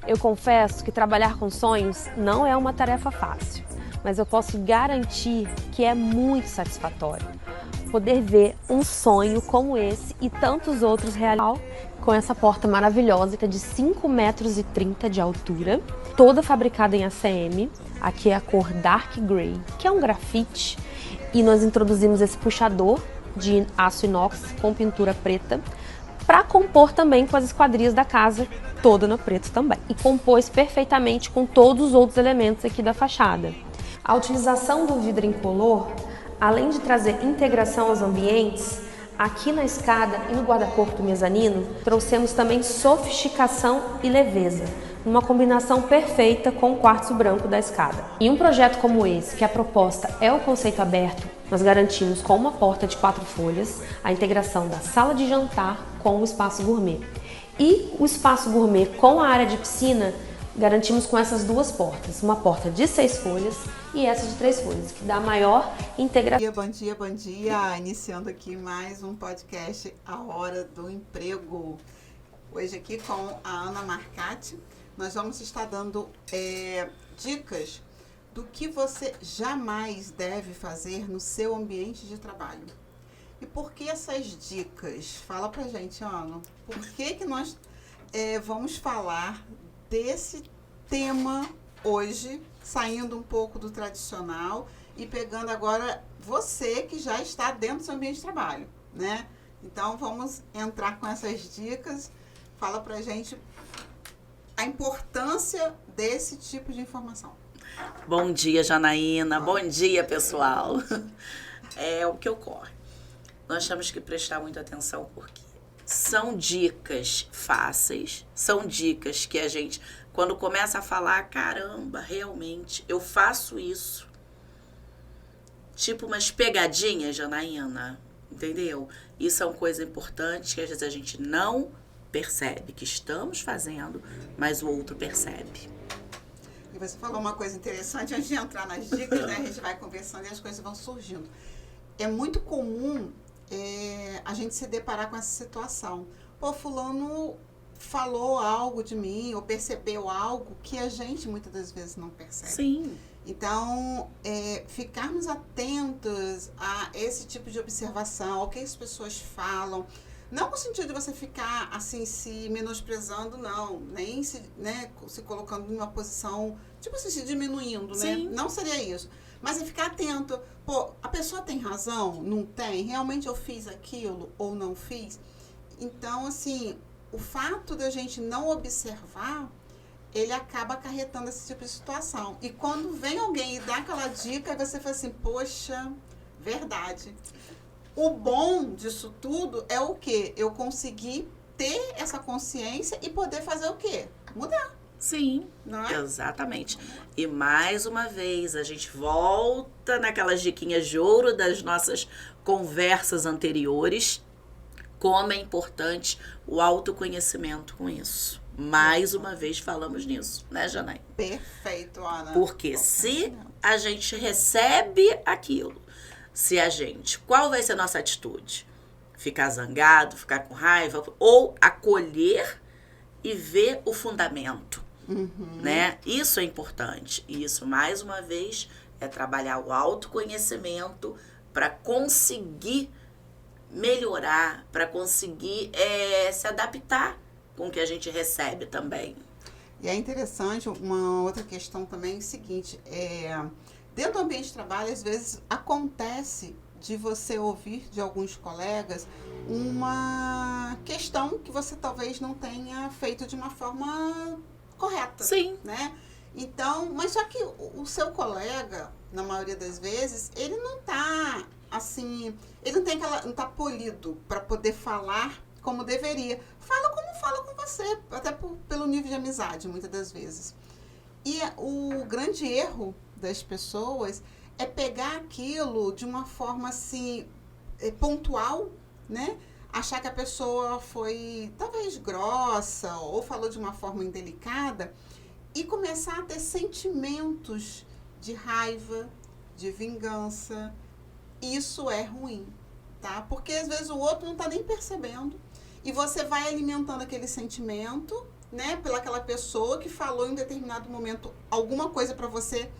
Eu confesso que trabalhar com sonhos não é uma tarefa fácil, mas eu posso garantir que é muito satisfatório poder ver um sonho como esse e tantos outros realizados com essa porta maravilhosa que é de 5,30 metros de altura, toda fabricada em ACM. Aqui é a cor Dark Grey, que é um grafite, e nós introduzimos esse puxador de aço inox com pintura preta para compor também com as esquadrias da casa, toda no preto também. E compôs perfeitamente com todos os outros elementos aqui da fachada. A utilização do vidro incolor, além de trazer integração aos ambientes, aqui na escada e no guarda-corpo do mezanino, trouxemos também sofisticação e leveza, uma combinação perfeita com o quartzo branco da escada. Em um projeto como esse, que a proposta é o conceito aberto, nós garantimos com uma porta de 4 folhas a integração da sala de jantar com o espaço gourmet. E o espaço gourmet com a área de piscina, garantimos com essas duas portas, uma porta de 6 folhas e essa de 3 folhas, que dá maior integração. Bom dia, bom dia! Iniciando aqui mais um podcast A Hora do Emprego. Hoje aqui com a Ana Marcati, nós vamos estar dando dicas do que você jamais deve fazer no seu ambiente de trabalho. E por que essas dicas? Fala pra gente, Ana. Por que nós vamos falar desse tema hoje, saindo um pouco do tradicional e pegando agora você que já está dentro do seu ambiente de trabalho, né? Então, vamos entrar com essas dicas. Fala pra gente a importância desse tipo de informação. Bom dia, Janaína. Bom dia, pessoal. É o que ocorre. Nós temos que prestar muita atenção porque são dicas fáceis, são dicas que a gente, quando começa a falar, caramba, realmente, eu faço isso. Tipo umas pegadinhas, Janaína, entendeu? E são coisas importantes que às vezes a gente não percebe que estamos fazendo, mas o outro percebe. E você falou uma coisa interessante, antes de entrar nas dicas, né, a gente vai conversando e as coisas vão surgindo. É muito comum a gente se deparar com essa situação. Pô, fulano falou algo de mim ou percebeu algo que a gente muitas das vezes não percebe. Sim. Então, ficarmos atentos a esse tipo de observação, ao que as pessoas falam. Não no sentido de você ficar assim, se menosprezando, não. Nem se colocando numa posição, tipo assim, se diminuindo, Sim. né? Não seria isso. Mas é ficar atento. Pô, a pessoa tem razão? Não tem? Realmente eu fiz aquilo ou não fiz? Então, assim, o fato da gente não observar, ele acaba acarretando esse tipo de situação. E quando vem alguém e dá aquela dica, você fala assim, poxa, verdade. O bom disso tudo é o quê? Eu conseguir ter essa consciência e poder fazer o quê? Mudar. Sim, não é? Exatamente. E mais uma vez, a gente volta naquelas diquinhas de ouro das nossas conversas anteriores, como é importante o autoconhecimento com isso. Mais uma vez falamos nisso, né, Janaína? Perfeito, Ana. Porque se a gente recebe aquilo, qual vai ser a nossa atitude? Ficar zangado, ficar com raiva, ou acolher e ver o fundamento, né? Isso é importante. E isso, mais uma vez, é trabalhar o autoconhecimento para conseguir melhorar, para conseguir se adaptar com o que a gente recebe também. E é interessante, uma outra questão também é o seguinte, dentro do ambiente de trabalho, às vezes acontece de você ouvir de alguns colegas uma questão que você talvez não tenha feito de uma forma correta. Sim. Né? Então, mas só que o seu colega, na maioria das vezes, ele não está assim, ele não está polido para poder falar como deveria. Fala como fala com você, até pelo nível de amizade, muitas das vezes. E o grande erro das pessoas é pegar aquilo de uma forma assim, pontual, né? Achar que a pessoa foi talvez grossa ou falou de uma forma indelicada e começar a ter sentimentos de raiva, de vingança. Isso é ruim, tá? Porque às vezes o outro não está nem percebendo e você vai alimentando aquele sentimento né, pelaquela pessoa que falou em um determinado momento alguma coisa para você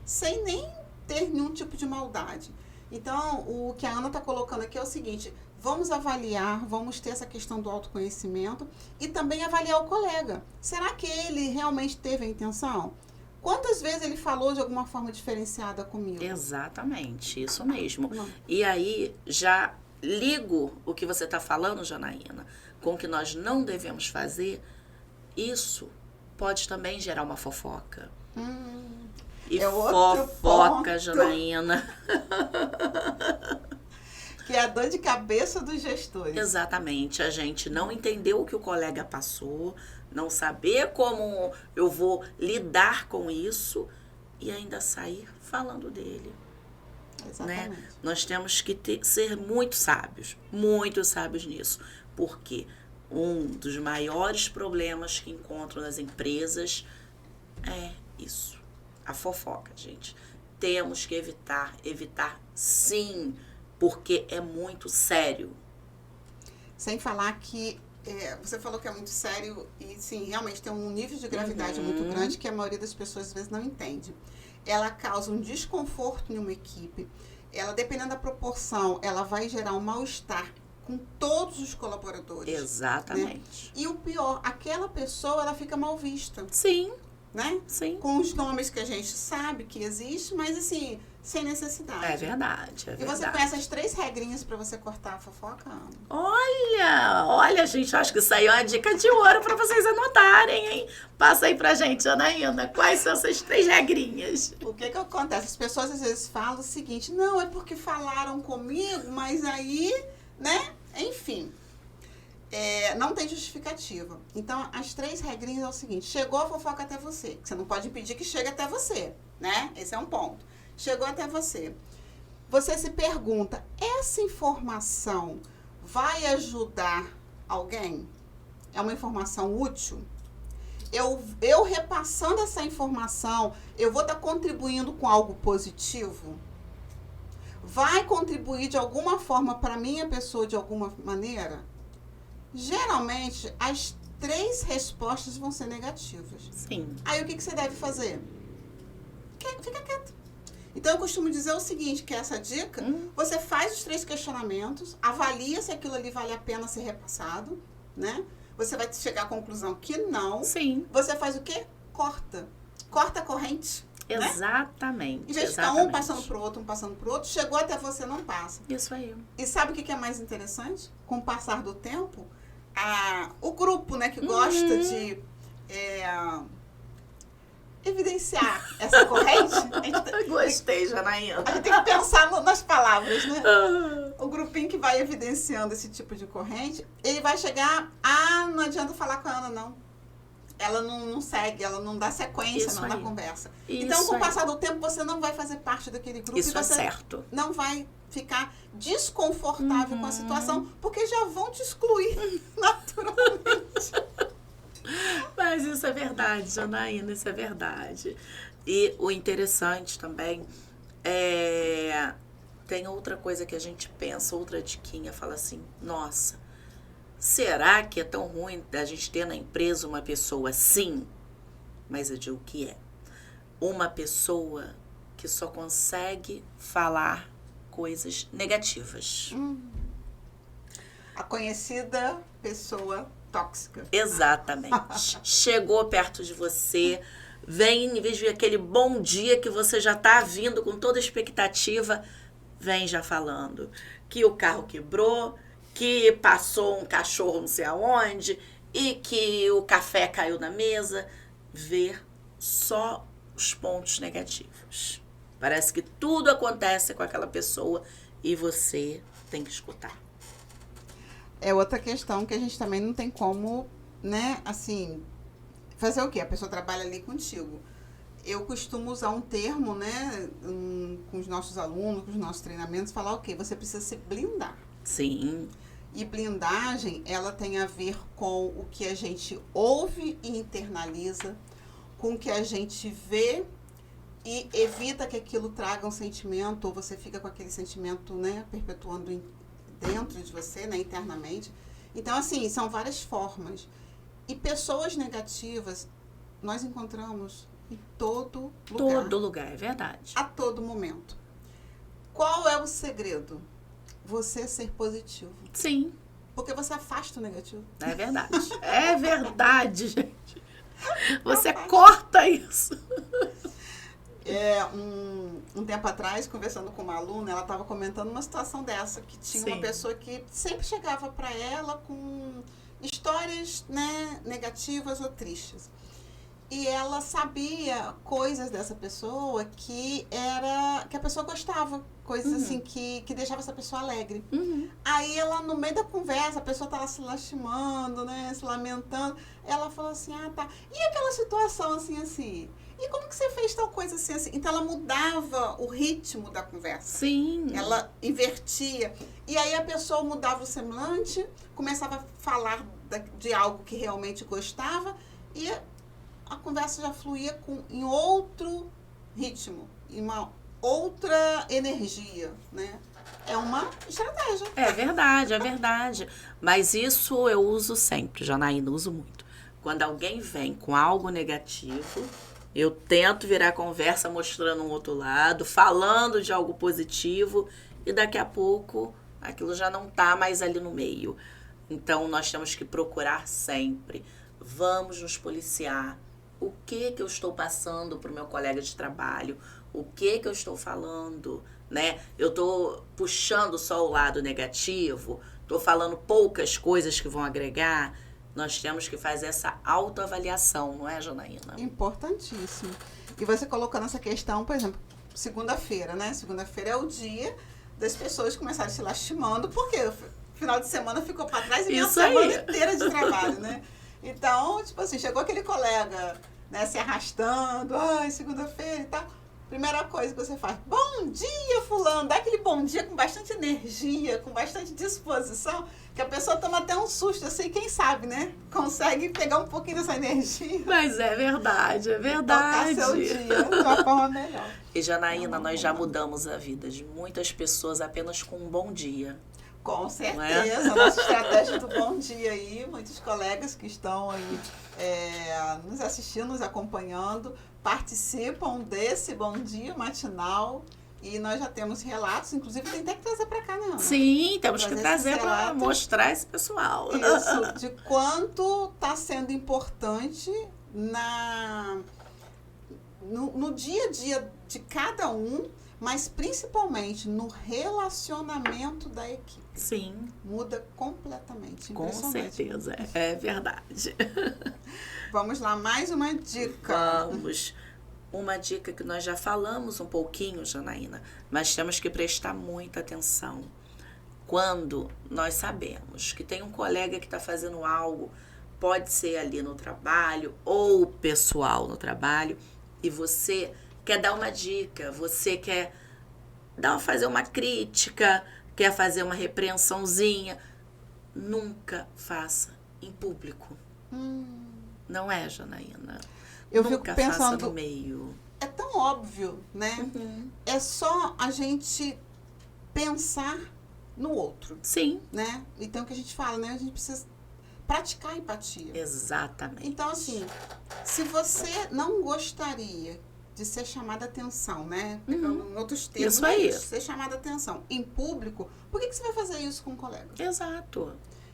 sem nem ter nenhum tipo de maldade. Então, o que a Ana está colocando aqui é o seguinte: vamos avaliar, vamos ter essa questão do autoconhecimento e também avaliar o colega. Será que ele realmente teve a intenção? Quantas vezes ele falou de alguma forma diferenciada comigo? Exatamente, isso mesmo. Não. E aí, já ligo o que você está falando, Janaína, com o que nós não devemos fazer. Isso pode também gerar uma fofoca. E é outro fofoca, ponto. Janaína. Que é a dor de cabeça dos gestores. Exatamente. A gente não entendeu o que o colega passou, não saber como eu vou lidar com isso e ainda sair falando dele. Exatamente. Né? Nós temos que ser muito sábios nisso. Porque um dos maiores problemas que encontro nas empresas é isso. A fofoca, gente. Temos que evitar sim, porque é muito sério. Sem falar que você falou que é muito sério e sim, realmente tem um nível de gravidade muito grande que a maioria das pessoas às vezes não entende. Ela causa um desconforto em uma equipe. Ela, dependendo da proporção, ela vai gerar um mal-estar com todos os colaboradores. Exatamente. Né? E o pior, aquela pessoa, ela fica mal vista. Sim. Né? Sim. Com os nomes que a gente sabe que existe, mas assim, sem necessidade. É verdade, E você conhece as 3 regrinhas para você cortar a fofoca, Ana? Olha, gente, acho que isso aí é uma dica de ouro para vocês anotarem, hein? Passa aí pra gente, Janaína, quais são essas 3 regrinhas? O que acontece? As pessoas às vezes falam o seguinte: não, é porque falaram comigo, mas aí, né? Enfim. Não tem justificativa. Então, as 3 regrinhas é o seguinte: chegou a fofoca até você, que você não pode impedir que chegue até você, né? Esse é um ponto. Chegou até você. Você se pergunta: essa informação vai ajudar alguém? É uma informação útil? Eu repassando essa informação, eu vou estar contribuindo com algo positivo? Vai contribuir de alguma forma para a minha pessoa de alguma maneira? Geralmente, as 3 respostas vão ser negativas. Sim. Aí, o que você deve fazer? Fica quieto. Então, eu costumo dizer o seguinte, que essa dica, você faz os 3 questionamentos, avalia se aquilo ali vale a pena ser repassado, né? Você vai chegar à conclusão que não. Sim. Você faz o quê? Corta. Corta a corrente. Exatamente. Né? Em vez de ficar um passando pro outro, chegou até você, não passa. Isso aí. E sabe o que é mais interessante? Com o passar do tempo, o grupo, né, que gosta de evidenciar essa corrente. Gostei, Janaína. A gente tem que pensar nas palavras, né? O grupinho que vai evidenciando esse tipo de corrente, ele vai chegar, não adianta falar com a Ana, não. Ela não segue, ela não dá sequência na conversa. Então, com o passar do tempo, você não vai fazer parte daquele grupo. Isso e você é certo. Não vai ficar desconfortável com a situação, porque já vão te excluir naturalmente. Mas isso é verdade, Janaína, isso é verdade. E o interessante também tem outra coisa que a gente pensa, outra diquinha, fala assim: nossa, será que é tão ruim a gente ter na empresa uma pessoa assim? Mas eu digo que é. Uma pessoa que só consegue falar coisas negativas. A conhecida pessoa tóxica. Exatamente. Chegou perto de você, vem, em vez de aquele bom dia que você já tá vindo com toda a expectativa, vem já falando que o carro quebrou, que passou um cachorro não sei aonde e que o café caiu na mesa. Ver só os pontos negativos. Parece que tudo acontece com aquela pessoa e você tem que escutar. É outra questão que a gente também não tem como, né, assim, fazer o quê? A pessoa trabalha ali contigo. Eu costumo usar um termo, né, com os nossos alunos, com os nossos treinamentos, falar o quê? Você precisa se blindar. Sim. E blindagem, ela tem a ver com o que a gente ouve e internaliza, com o que a gente vê e evita que aquilo traga um sentimento, ou você fica com aquele sentimento, né, perpetuando dentro de você, né, internamente. Então, assim, são várias formas. E pessoas negativas nós encontramos em todo lugar. Todo lugar, é verdade. A todo momento. Qual é o segredo? Você ser positivo. Sim. Porque você afasta o negativo. É verdade. É verdade, gente. Você corta isso. Um tempo atrás, conversando com uma aluna, ela estava comentando uma situação dessa, que tinha uma pessoa que sempre chegava para ela com histórias, né, negativas ou tristes. E ela sabia coisas dessa pessoa que a pessoa gostava, coisas assim que deixava essa pessoa alegre. Aí ela, no meio da conversa, a pessoa estava se lastimando, né, se lamentando, ela falou assim, tá, e aquela situação assim? E como que você fez tal coisa assim? Então ela mudava o ritmo da conversa. Sim. Ela invertia. E aí a pessoa mudava o semblante, começava a falar de algo que realmente gostava e a conversa já fluía em outro ritmo, em uma outra energia, né? É uma estratégia. É verdade, é verdade. Mas isso eu uso sempre, Janaína, uso muito. Quando alguém vem com algo negativo, eu tento virar a conversa mostrando um outro lado, falando de algo positivo, e daqui a pouco aquilo já não está mais ali no meio. Então, nós temos que procurar sempre. Vamos nos policiar. O que eu estou passando para o meu colega de trabalho? O que eu estou falando? Né? Eu estou puxando só o lado negativo? Estou falando poucas coisas que vão agregar? Nós temos que fazer essa autoavaliação, não é, Janaína? Importantíssimo. E você colocando essa questão, por exemplo, segunda-feira, né? Segunda-feira é o dia das pessoas começarem se lastimando, porque o final de semana ficou para trás e minha semana inteira de trabalho, né? Então, tipo assim, chegou aquele colega, né, se arrastando, segunda-feira e tal. Primeira coisa que você faz, bom dia, fulano, dá aquele bom dia com bastante energia, com bastante disposição, que a pessoa toma até um susto, assim, quem sabe, né? Consegue pegar um pouquinho dessa energia. Mas é verdade, é verdade. Tocar seu dia de uma forma melhor. E, Janaína, nós já mudamos a vida de muitas pessoas apenas com um bom dia. Com certeza, a nossa estratégia do bom dia aí, muitos colegas que estão aí nos assistindo, nos acompanhando, participam desse bom dia matinal e nós já temos relatos, inclusive tem até que trazer para cá, não? Sim, temos que trazer para mostrar esse pessoal. Isso, de quanto está sendo importante no dia a dia de cada um, mas principalmente no relacionamento da equipe. Sim. Muda completamente. Com certeza, é verdade. Vamos lá, mais uma dica. Vamos. Uma dica que nós já falamos um pouquinho, Janaína, mas temos que prestar muita atenção. Quando nós sabemos que tem um colega que está fazendo algo, pode ser ali no trabalho ou pessoal no trabalho, e você quer dar uma dica, você quer fazer uma crítica, quer fazer uma repreensãozinha, nunca faça em público. Não é, Janaína? Eu nunca fico pensando, faça no meio. É tão óbvio, né? É só a gente pensar no outro. Sim. Né? Então, o que a gente fala, né? A gente precisa praticar a empatia. Exatamente. Então, assim, se você não gostaria de ser chamada atenção, né? Pegando em outros termos, isso aí. Ser chamada atenção em público, por que você vai fazer isso com um colega? Exato.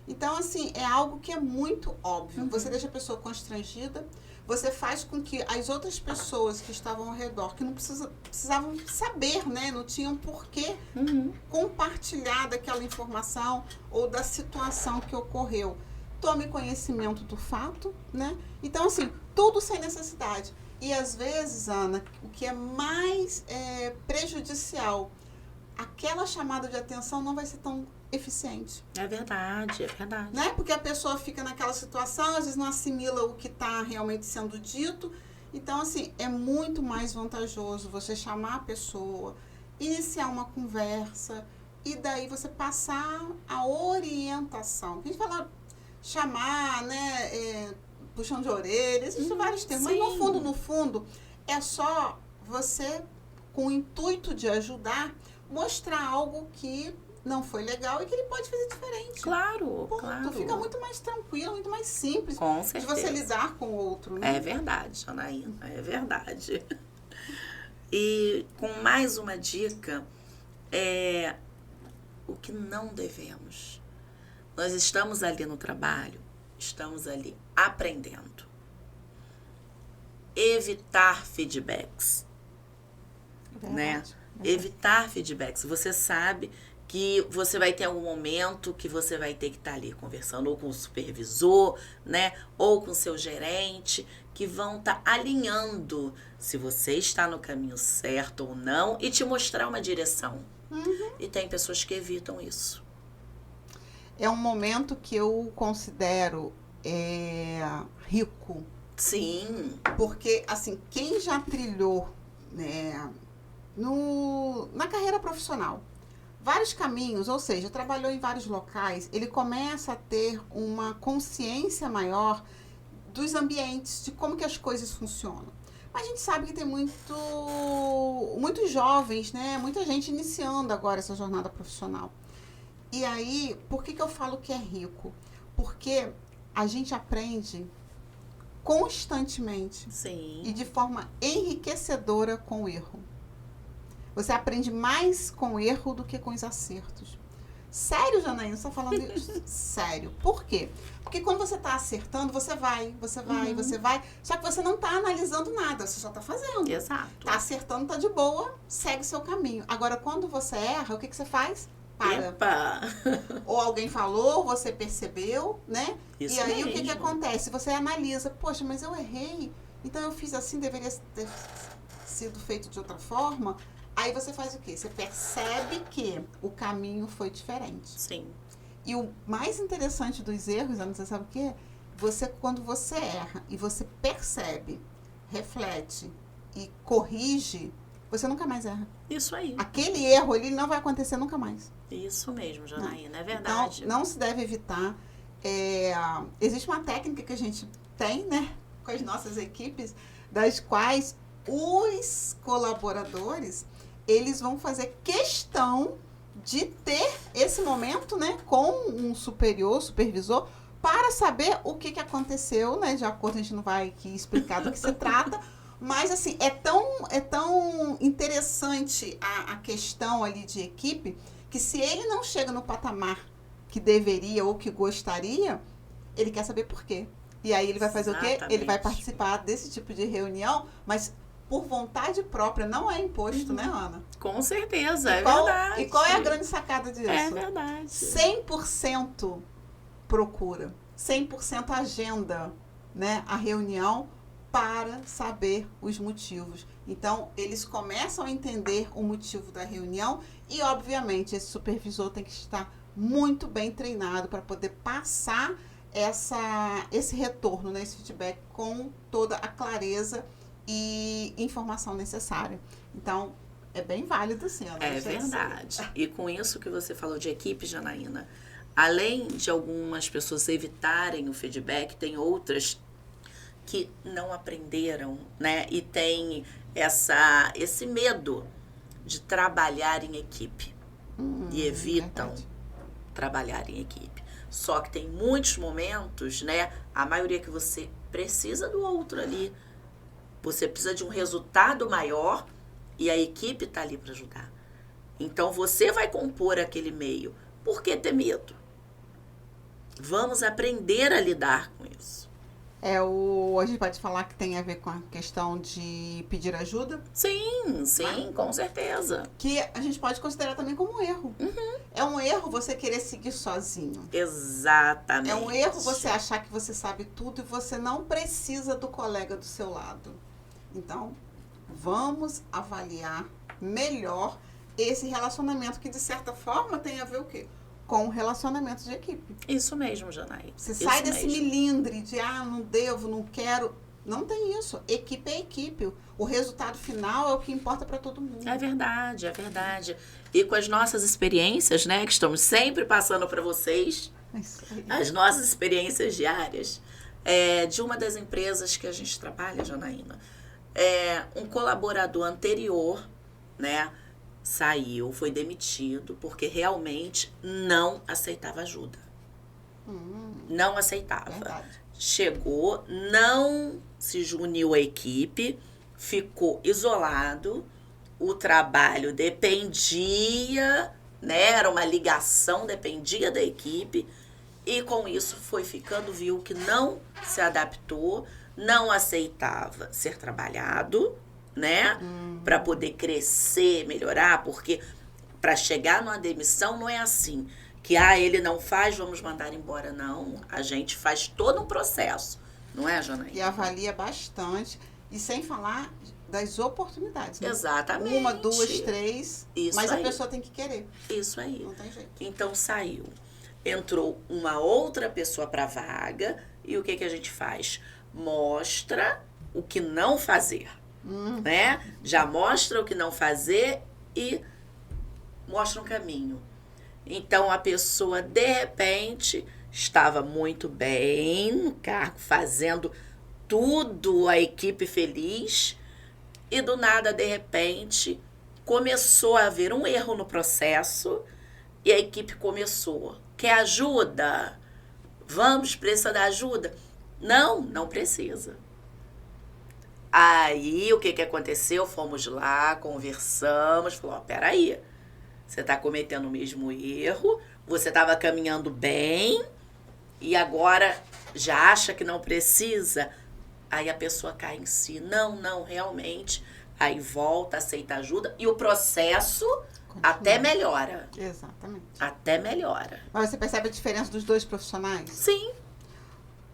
Então, assim, é algo que é muito óbvio. Você deixa a pessoa constrangida, você faz com que as outras pessoas que estavam ao redor, que não precisavam saber, né? Não tinham por que compartilhar daquela informação ou da situação que ocorreu. Tome conhecimento do fato, né? Então, assim, tudo sem necessidade. E, às vezes, Ana, o que é mais prejudicial, aquela chamada de atenção não vai ser tão eficiente. É verdade, é verdade. Né? Porque a pessoa fica naquela situação, às vezes não assimila o que está realmente sendo dito. Então, assim, é muito mais vantajoso você chamar a pessoa, iniciar uma conversa e daí você passar a orientação. A gente fala chamar, né, puxão de orelha, existem vários termos. Mas no fundo, é só você, com o intuito de ajudar, mostrar algo que não foi legal e que ele pode fazer diferente. Claro, Ponto. claro. Fica muito mais tranquilo, muito mais simples Com de certeza. você lidar com o outro, né? É verdade, Janaína, é verdade. E com mais uma dica, o que não devemos. Nós estamos ali no trabalho, estamos ali aprendendo. Evitar feedbacks, né? Evitar feedbacks. Você sabe que você vai ter algum momento que você vai ter que estar ali conversando ou com o supervisor, né? Ou com o seu gerente, que vão estar alinhando se você está no caminho certo ou não e te mostrar uma direção. E tem pessoas que evitam isso. É um momento que eu considero rico. Sim. Porque, assim, quem já trilhou, né, na carreira profissional, vários caminhos, ou seja, trabalhou em vários locais, ele começa a ter uma consciência maior dos ambientes, de como que as coisas funcionam. Mas a gente sabe que tem muitos jovens, né, muita gente iniciando agora essa jornada profissional. E aí, por que eu falo que é rico? Porque a gente aprende constantemente. Sim. E de forma enriquecedora com o erro. Você aprende mais com o erro do que com os acertos. Sério, Janaína? Você está falando isso? Sério. Por quê? Porque quando você está acertando, você vai. Só que você não está analisando nada, você só está fazendo. Exato. Está acertando, está de boa, segue seu caminho. Agora, quando você erra, o que você faz? Para. Epa. Ou alguém falou, você percebeu, né? Isso e aí mesmo. o que acontece? Você analisa, poxa, mas eu errei, então eu fiz assim, deveria ter sido feito de outra forma. Aí você faz o quê? Você percebe que o caminho foi diferente. Sim. E o mais interessante dos erros, Ana, você sabe o quê? Quando você erra e você percebe, reflete e corrige, você nunca mais erra. Isso aí. Aquele erro, ele não vai acontecer nunca mais. Isso mesmo, Janaína, é verdade. Então, não se deve evitar. Existe uma técnica que a gente tem, né, com as nossas equipes, das quais os colaboradores, eles vão fazer questão de ter esse momento, né, com um supervisor, para saber o que aconteceu, né, de acordo, a gente não vai aqui explicar do que se trata, mas, assim, é tão interessante a questão ali de equipe, que se ele não chega no patamar que deveria ou que gostaria, ele quer saber por quê. E aí ele vai fazer o quê? Ele vai participar desse tipo de reunião, mas por vontade própria, não é imposto, né, Ana? Com certeza, é verdade. E qual é a grande sacada disso? É verdade. 100% procura, 100% agenda, né, a reunião para saber os motivos. Então, eles começam a entender o motivo da reunião e, obviamente, esse supervisor tem que estar muito bem treinado para poder passar esse retorno, né, esse feedback com toda a clareza e informação necessária. Então, é bem válido, sim. É verdade. E com isso que você falou de equipe, Janaína, além de algumas pessoas evitarem o feedback, tem outras que não aprenderam, né? E tem esse medo de trabalhar em equipe. E evitam trabalhar em equipe. Só que tem muitos momentos, né? A maioria que você precisa do outro ali. Você precisa de um resultado maior e a equipe está ali para ajudar. Então, você vai compor aquele meio. Por que ter medo? Vamos aprender a lidar com isso. A gente pode falar que tem a ver com a questão de pedir ajuda? Sim, com certeza. Que a gente pode considerar também como um erro. É um erro você querer seguir sozinho. Exatamente. É um erro você achar que você sabe tudo e você não precisa do colega do seu lado. Então, vamos avaliar melhor esse relacionamento que, de certa forma, tem a ver o quê? Com o relacionamento de equipe. Isso mesmo, Janaína. Você sai desse milindre de, não devo, não quero. Não tem isso. Equipe é equipe. O resultado final é o que importa para todo mundo. É verdade, é verdade. E com as nossas experiências, né, que estamos sempre passando para vocês, as nossas experiências diárias, de uma das empresas que a gente trabalha, Janaína, um colaborador anterior, né, saiu, foi demitido, porque realmente não aceitava ajuda. Não aceitava. Verdade. Chegou, não se uniu à equipe, ficou isolado, o trabalho dependia, né? Era uma ligação, dependia da equipe, e com isso foi ficando, viu que não se adaptou, não aceitava ser trabalhado, né? Para poder crescer, melhorar, porque para chegar numa demissão não é assim, que ele não faz, vamos mandar embora. Não, a gente faz todo um processo, não é, Janaína? E avalia bastante, e sem falar das oportunidades, né? Exatamente. 1, 2, 3, Isso mas aí. a pessoa tem que querer, Isso aí. não tem jeito. Então saiu. Entrou uma outra pessoa para a vaga, e o que a gente faz? Mostra o que não fazer, né? Já mostra o que não fazer e mostra um caminho. Então a pessoa, de repente, estava muito bem no cargo, fazendo tudo, a equipe feliz, e do nada, de repente, começou a haver um erro no processo e a equipe começou. Quer ajuda? Vamos, precisa da ajuda? Não, não precisa. Aí, o que aconteceu? Fomos lá, conversamos, falou, peraí, você está cometendo o mesmo erro, você estava caminhando bem e agora já acha que não precisa? Aí a pessoa cai em si. Não, realmente. Aí volta, aceita ajuda e o processo até melhora. Exatamente. Até melhora. Mas você percebe a diferença dos dois profissionais? Sim.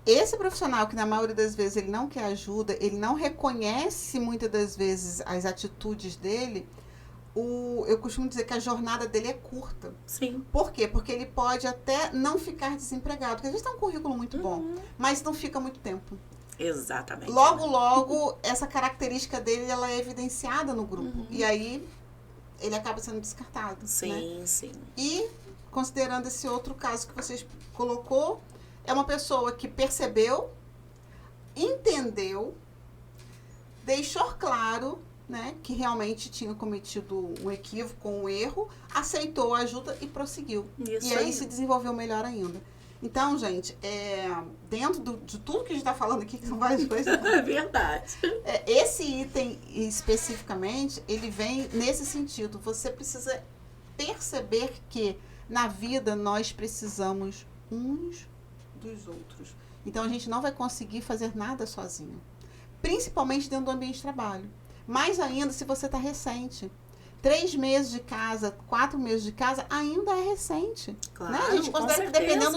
Esse profissional que na maioria das vezes ele não quer ajuda, ele não reconhece muitas das vezes as atitudes dele, eu costumo dizer que a jornada dele é curta. Sim. Por quê? Porque ele pode até não ficar desempregado, porque às vezes tem um currículo muito bom, mas não fica muito tempo. Exatamente. Logo, essa característica dele, ela é evidenciada no grupo. E aí, ele acaba sendo descartado. Sim, né? sim. E, considerando esse outro caso que vocês colocou, é uma pessoa que percebeu, entendeu, deixou claro, né, que realmente tinha cometido um equívoco, um erro, aceitou a ajuda e prosseguiu. Isso e aí se desenvolveu melhor ainda. Então, gente, dentro de tudo que a gente está falando aqui, que são várias coisas, É verdade. esse item especificamente, ele vem nesse sentido. Você precisa perceber que na vida nós precisamos uns dos outros. Então, a gente não vai conseguir fazer nada sozinho. Principalmente dentro do ambiente de trabalho. Mais ainda se você está recente. 3 meses de casa, 4 meses de casa, ainda é recente. Claro, né? A gente considera que dependendo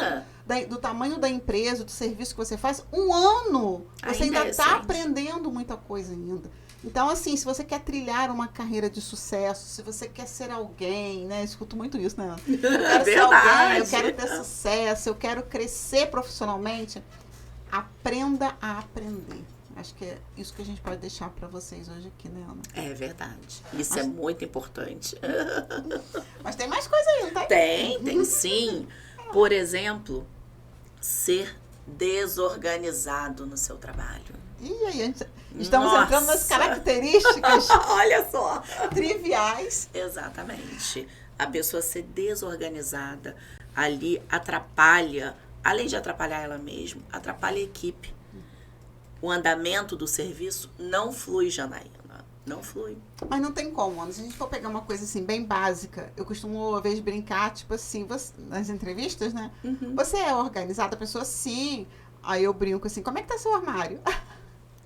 do tamanho da empresa, do serviço que você faz, 1 ano, você ainda está aprendendo muita coisa ainda. Então, assim, se você quer trilhar uma carreira de sucesso, se você quer ser alguém, né? Eu escuto muito isso, né? Eu quero ser alguém, eu quero ter sucesso, eu quero crescer profissionalmente. Aprenda a aprender. Acho que é isso que a gente pode deixar para vocês hoje aqui, né, Ana? É verdade. Isso é muito importante. Mas tem mais coisa aí, não tá? Tem sim. Por exemplo, ser desorganizado no seu trabalho. E aí, estamos entrando nas características olha só, triviais. Exatamente. A pessoa ser desorganizada ali atrapalha, além de atrapalhar ela mesma, atrapalha a equipe. O andamento do serviço não flui, Janaína. Não flui. Mas não tem como, Ana. Se a gente for pegar uma coisa assim, bem básica, eu costumo, às vezes, brincar, tipo assim, nas entrevistas, né? Você é organizada? A pessoa, sim. Aí eu brinco assim, como é que tá seu armário?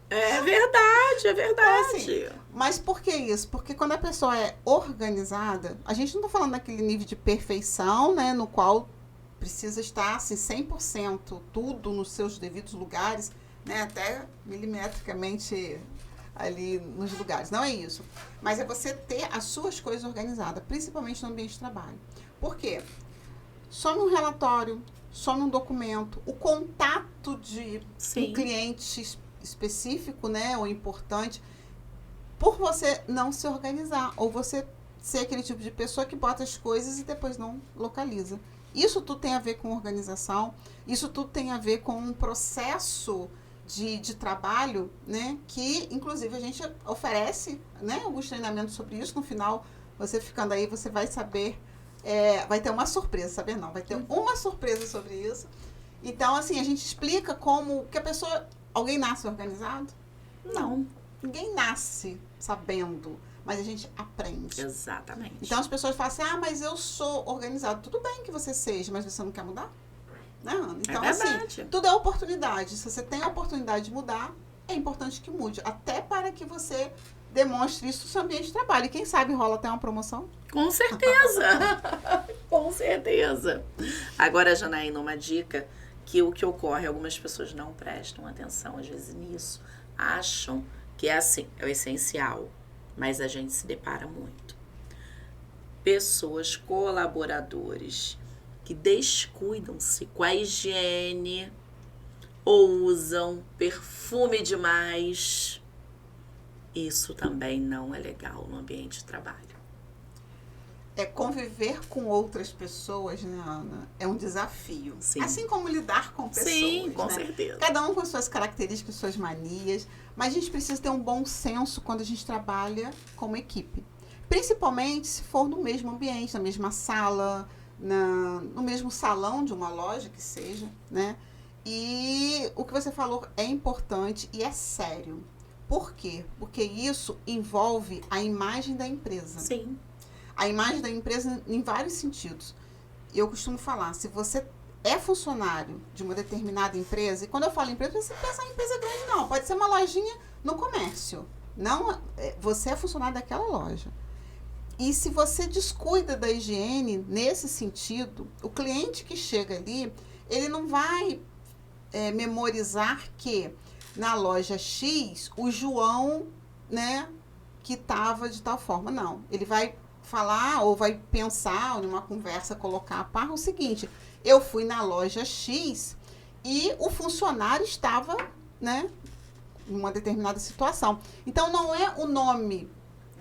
É verdade, é verdade. Então, assim, mas por que isso? Porque quando a pessoa é organizada, a gente não tá falando daquele nível de perfeição, né? No qual precisa estar, assim, 100%, tudo nos seus devidos lugares, né? Até milimetricamente ali nos lugares. Não é isso. Mas é você ter as suas coisas organizadas, principalmente no ambiente de trabalho. Por quê? Só num relatório, só num documento, o contato de um cliente específico, né, ou importante, por você não se organizar, ou você ser aquele tipo de pessoa que bota as coisas e depois não localiza. Isso tudo tem a ver com organização, isso tudo tem a ver com um processo de trabalho, né, que inclusive a gente oferece, né, alguns treinamentos sobre isso no final Você ficando aí, você vai saber, vai ter uma surpresa, saber não, vai ter uma surpresa sobre isso. Então, assim, a gente explica como que alguém nasce organizado? Não. Ninguém nasce sabendo, mas a gente aprende. Exatamente. Então, as pessoas falam assim, mas eu sou organizado. Tudo bem que você seja, mas você não quer mudar? Né, Ana? Então, assim, tudo é oportunidade. Se você tem a oportunidade de mudar, é importante que mude. Até para que você demonstre isso no seu ambiente de trabalho. E quem sabe rola até uma promoção? Com certeza. Com certeza. Agora, Janaína, uma dica que o que ocorre, algumas pessoas não prestam atenção, às vezes, nisso. Acham que é assim, é o essencial. Mas a gente se depara muito. Pessoas, colaboradores, que descuidam-se com a higiene ou usam perfume demais. Isso também não é legal no ambiente de trabalho. Conviver com outras pessoas, né, Ana, é um desafio. Sim. Assim como lidar com pessoas. Sim, com né? certeza. Cada um com suas características, suas manias, mas a gente precisa ter um bom senso quando a gente trabalha como equipe. Principalmente se for no mesmo ambiente, na mesma sala, no mesmo salão de uma loja que seja, né? E o que você falou é importante e é sério. Por quê? Porque isso envolve a imagem da empresa. Sim. A imagem da empresa em vários sentidos. Eu costumo falar, se você é funcionário de uma determinada empresa, e quando eu falo empresa, você pensa em empresa grande, não. Pode ser uma lojinha no comércio. Não, você é funcionário daquela loja. E se você descuida da higiene nesse sentido, o cliente que chega ali, ele não vai memorizar que na loja X, o João, né, que estava de tal forma. Não, ele vai falar ou vai pensar numa conversa, colocar a par o seguinte, eu fui na loja X e o funcionário estava, né, em uma determinada situação. Então, não é o nome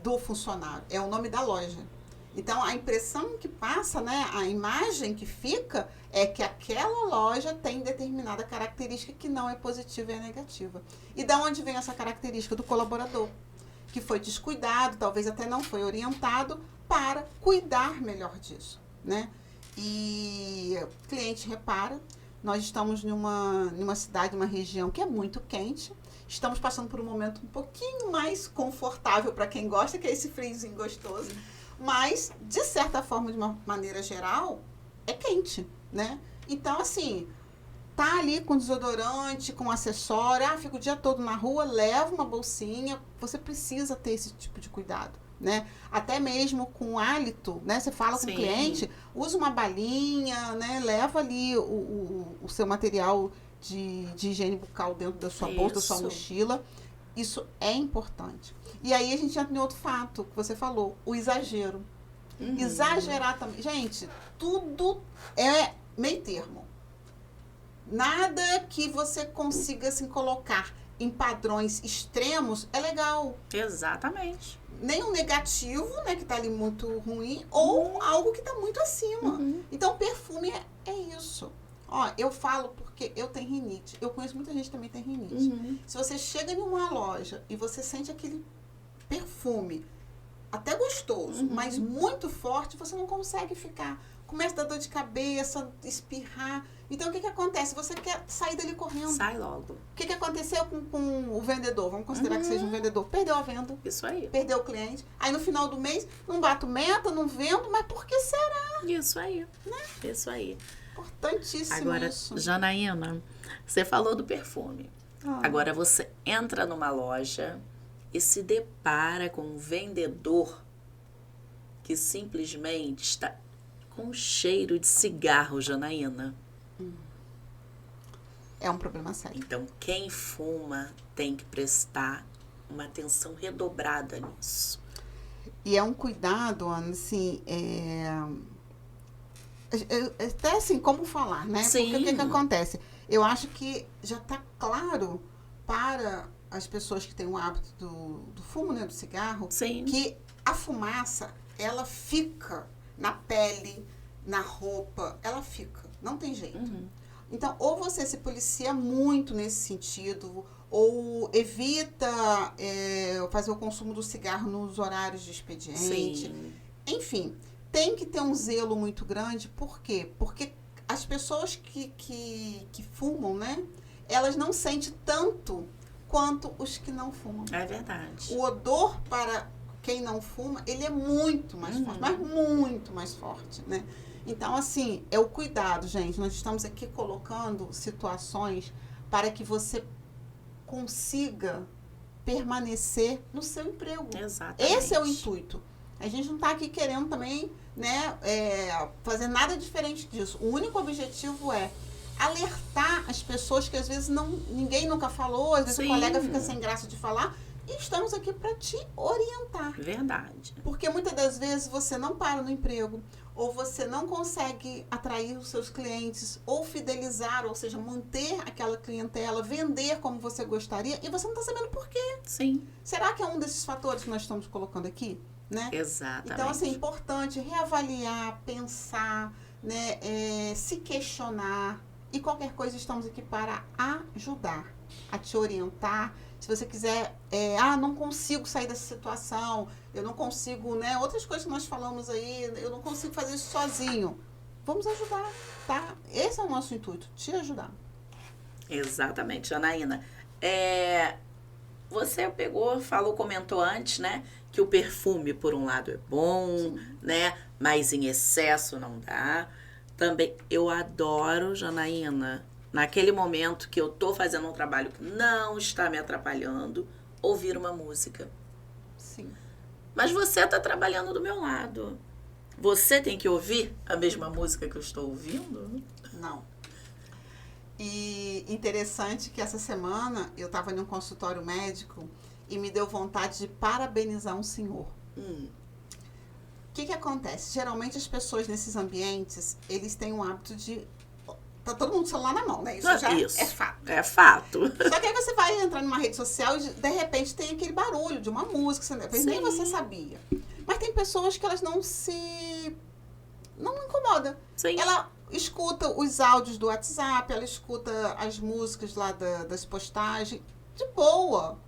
do funcionário, é o nome da loja. Então, a impressão que passa, né, a imagem que fica é que aquela loja tem determinada característica que não é positiva e é negativa. E da onde vem essa característica? Do colaborador, que foi descuidado, talvez até não foi orientado para cuidar melhor disso, né? E o cliente repara, nós estamos numa cidade, numa região que é muito quente, estamos passando por um momento um pouquinho mais confortável para quem gosta, que é esse friozinho gostoso, mas, de certa forma, de uma maneira geral, é quente, né? Então, assim, tá ali com desodorante, com acessório, fica o dia todo na rua, leva uma bolsinha, você precisa ter esse tipo de cuidado, né? Até mesmo com hálito, né? Você fala com o cliente, usa uma balinha, né? Leva ali o seu material de higiene bucal dentro da sua bolsa, da sua mochila. Isso é importante. E aí a gente entra em outro fato que você falou, o exagero. Exagerar também. Gente, tudo é meio termo. Nada que você consiga assim, colocar em padrões extremos é legal. Exatamente. Nem um negativo, né, que tá ali muito ruim, ou algo que tá muito acima. Então, perfume é isso. Ó, eu falo porque eu tenho rinite. Eu conheço muita gente que também tem rinite. Se você chega em uma loja e você sente aquele perfume até gostoso, mas muito forte, você não consegue ficar. Começa a dar dor de cabeça, espirrar. Então, o que acontece? Você quer sair dali correndo. Sai logo. O que aconteceu com o vendedor? Vamos considerar que seja um vendedor. Perdeu a venda. Isso aí. Perdeu o cliente. Aí, no final do mês, não bato meta, não vendo, mas por que será? Isso aí. Né? Isso aí. Importantíssimo. Agora, isso. Janaína, você falou do perfume. Agora, você entra numa loja e se depara com um vendedor que simplesmente está com cheiro de cigarro, Janaína. É um problema sério. Então, quem fuma tem que prestar uma atenção redobrada nisso. E é um cuidado, Ana, assim, até assim, como falar, né? Sim. Porque o que acontece? Eu acho que já está claro para as pessoas que têm o hábito do fumo, né, do cigarro, Sim. que a fumaça, ela fica na pele, na roupa, ela fica, não tem jeito. Então, ou você se policia muito nesse sentido, ou evita fazer o consumo do cigarro nos horários de expediente. Sim. Enfim, tem que ter um zelo muito grande. Por quê? Porque as pessoas que fumam, né? Elas não sentem tanto quanto os que não fumam. É verdade. O odor para quem não fuma, ele é muito mais forte, mas muito mais forte, né? Então, assim, é o cuidado, gente. Nós estamos aqui colocando situações para que você consiga permanecer no seu emprego. Exatamente. Esse é o intuito. A gente não está aqui querendo também, né, fazer nada diferente disso. O único objetivo é alertar as pessoas que às vezes ninguém nunca falou, às vezes o colega fica sem graça de falar. E estamos aqui para te orientar. Verdade. Porque muitas das vezes você não para no emprego, ou você não consegue atrair os seus clientes, ou fidelizar, ou seja, manter aquela clientela, vender como você gostaria, e você não está sabendo por quê. Sim. Será que é um desses fatores que nós estamos colocando aqui? Né? Exatamente. Então, assim, é importante reavaliar, pensar, né, se questionar, e qualquer coisa estamos aqui para ajudar, a te orientar. Se você quiser, não consigo sair dessa situação, eu não consigo, né? Outras coisas que nós falamos aí, eu não consigo fazer isso sozinho. Vamos ajudar, tá? Esse é o nosso intuito, te ajudar. Exatamente, Janaína. Você comentou antes, né? Que o perfume, por um lado, é bom, sim, né? Mas em excesso não dá. Também, eu adoro, Janaína, naquele momento que eu tô fazendo um trabalho que não está me atrapalhando, ouvir uma música. Sim. Mas você tá trabalhando do meu lado. Você tem que ouvir a mesma música que eu estou ouvindo? Não. E interessante que essa semana eu estava em um consultório médico e me deu vontade de parabenizar um senhor. O que acontece? Geralmente as pessoas nesses ambientes, eles têm um hábito de... Tá todo mundo com o celular na mão, né? Isso já é fato. É fato. Só que aí você vai entrar numa rede social e de repente tem aquele barulho de uma música, nem você sabia. Mas tem pessoas que elas não incomoda. Sim. Ela escuta os áudios do WhatsApp, ela escuta as músicas lá das postagens, de boa.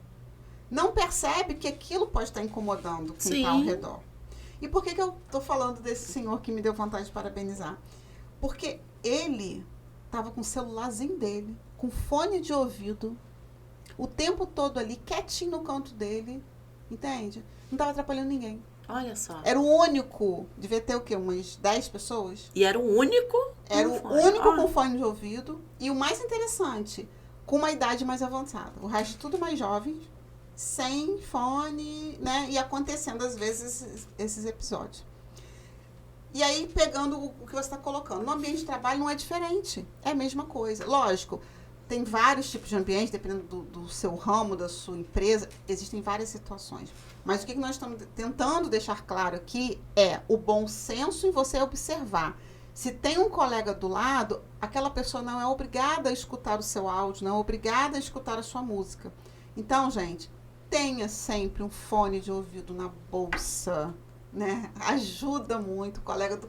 Não percebe que aquilo pode estar incomodando quem está ao redor. E por que eu tô falando desse senhor que me deu vontade de parabenizar? Porque ele estava com o celularzinho dele, com fone de ouvido, o tempo todo ali, quietinho no canto dele, entende? Não estava atrapalhando ninguém. Olha só. Era o único, devia ter o quê? Umas 10 pessoas? E era o único? Era o único com fone de ouvido. E o mais interessante, com uma idade mais avançada. O resto tudo mais jovens, sem fone, né? E acontecendo às vezes esses episódios. E aí, pegando o que você está colocando. No ambiente de trabalho não é diferente. É a mesma coisa. Lógico, tem vários tipos de ambiente, dependendo do seu ramo, da sua empresa. Existem várias situações. Mas o que nós estamos tentando deixar claro aqui é o bom senso em você observar. Se tem um colega do lado, aquela pessoa não é obrigada a escutar o seu áudio, não é obrigada a escutar a sua música. Então, gente, tenha sempre um fone de ouvido na bolsa, né? Ajuda muito. O colega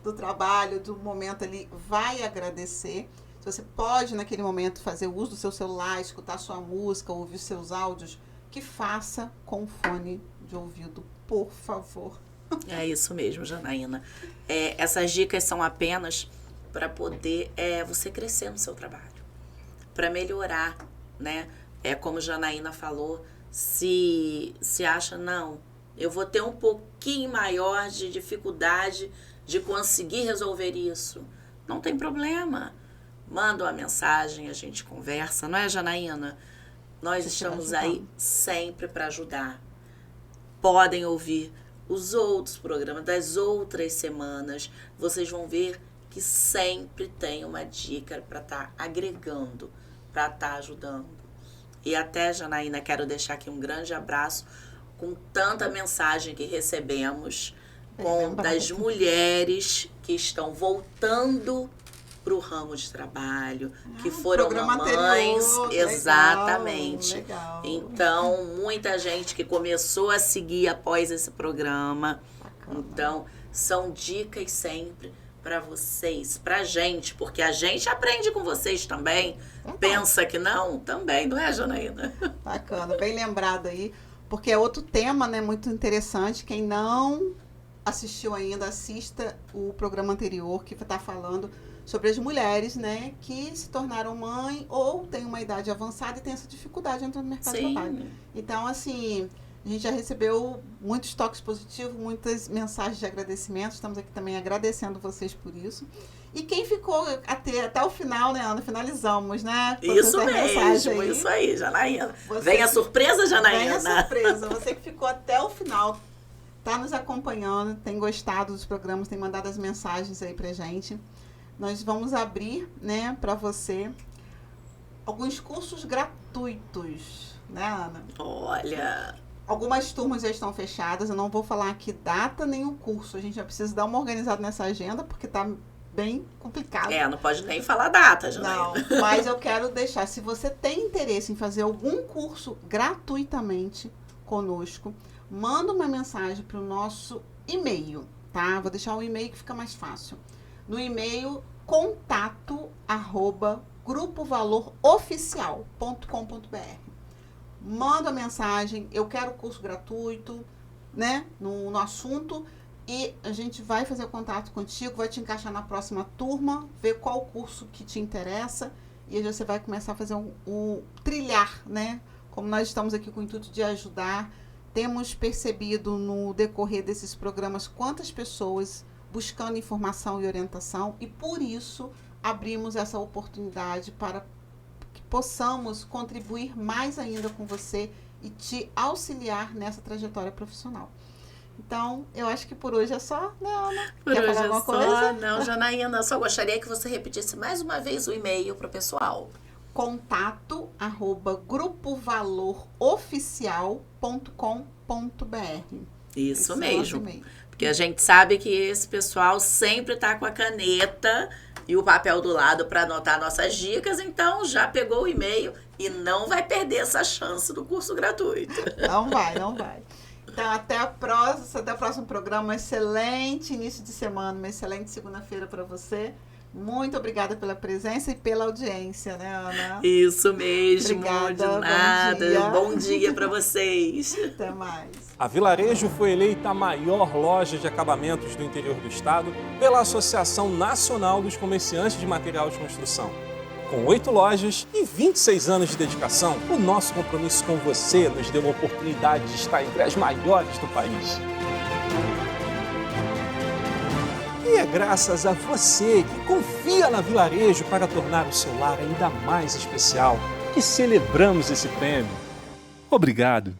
do trabalho, do momento ali, vai agradecer. Se você pode, naquele momento, fazer uso do seu celular, escutar sua música, ouvir seus áudios, que faça com fone de ouvido, por favor. É isso mesmo, Janaína. Essas dicas são apenas para poder você crescer no seu trabalho, para melhorar, né? Como a Janaína falou, se acha, não, eu vou ter um pouquinho maior de dificuldade de conseguir resolver isso. Não tem problema. Manda uma mensagem, a gente conversa, não é, Janaína? Nós estamos aí sempre para ajudar. Podem ouvir os outros programas das outras semanas. Vocês vão ver que sempre tem uma dica para estar agregando, para estar ajudando. E até, Janaína, quero deixar aqui um grande abraço com tanta mensagem que recebemos das mulheres que estão voltando para o ramo de trabalho, que foram mamães. Anterior, exatamente. Legal. Então, muita gente que começou a seguir após esse programa. Bacana. Então, são dicas sempre para vocês, pra gente, porque a gente aprende com vocês também. Pensa que não? Também, não é, Janaína? Bacana, bem lembrado aí, porque é outro tema, né, muito interessante. Quem não assistiu ainda, assista o programa anterior que está falando sobre as mulheres, né, que se tornaram mãe ou têm uma idade avançada e têm essa dificuldade de entrar no mercado de trabalho. Então, assim, a gente já recebeu muitos toques positivos, muitas mensagens de agradecimento. Estamos aqui também agradecendo vocês por isso. E quem ficou até o final, né, Ana? Finalizamos, né? Isso mesmo, isso aí, Janaína. Vem a surpresa, Janaína. Vem a surpresa. Você que ficou até o final, está nos acompanhando, tem gostado dos programas, tem mandado as mensagens aí pra gente. Nós vamos abrir, né, para você alguns cursos gratuitos, né, Ana? Olha, algumas turmas já estão fechadas, eu não vou falar aqui data nem o curso, a gente já precisa dar uma organizada nessa agenda, porque tá bem complicado. Não pode nem falar data, Janaína. Não, mas eu quero deixar, se você tem interesse em fazer algum curso gratuitamente conosco, manda uma mensagem para o nosso e-mail, tá? Vou deixar o e-mail que fica mais fácil. No e-mail, contato@grupovaloroficial.com.br. Manda a mensagem, eu quero curso gratuito, né, no assunto, e a gente vai fazer contato contigo, vai te encaixar na próxima turma, ver qual curso que te interessa, e aí você vai começar a fazer trilhar, né? Como nós estamos aqui com o intuito de ajudar, temos percebido no decorrer desses programas quantas pessoas buscando informação e orientação, e por isso abrimos essa oportunidade para que possamos contribuir mais ainda com você e te auxiliar nessa trajetória profissional. Então, eu acho que por hoje é só, né, Ana? Quer falar alguma coisa? Não, Janaína, só gostaria que você repetisse mais uma vez o e-mail para o pessoal. contato@grupovaloroficial.com.br. Isso mesmo. Porque a gente sabe que esse pessoal sempre está com a caneta e o papel do lado para anotar nossas dicas, então já pegou o e-mail e não vai perder essa chance do curso gratuito. Não vai. Então, até o próximo programa. Um excelente início de semana, uma excelente segunda-feira para você. Muito obrigada pela presença e pela audiência, né, Ana? Isso mesmo, obrigada, de nada. Bom dia para vocês. Até mais. A Vilarejo foi eleita a maior loja de acabamentos do interior do estado pela Associação Nacional dos Comerciantes de Material de Construção. Com 8 lojas e 26 anos de dedicação, o nosso compromisso com você nos deu a oportunidade de estar entre as maiores do país. E é graças a você que confia na Vilarejo para tornar o seu lar ainda mais especial que celebramos esse prêmio. Obrigado!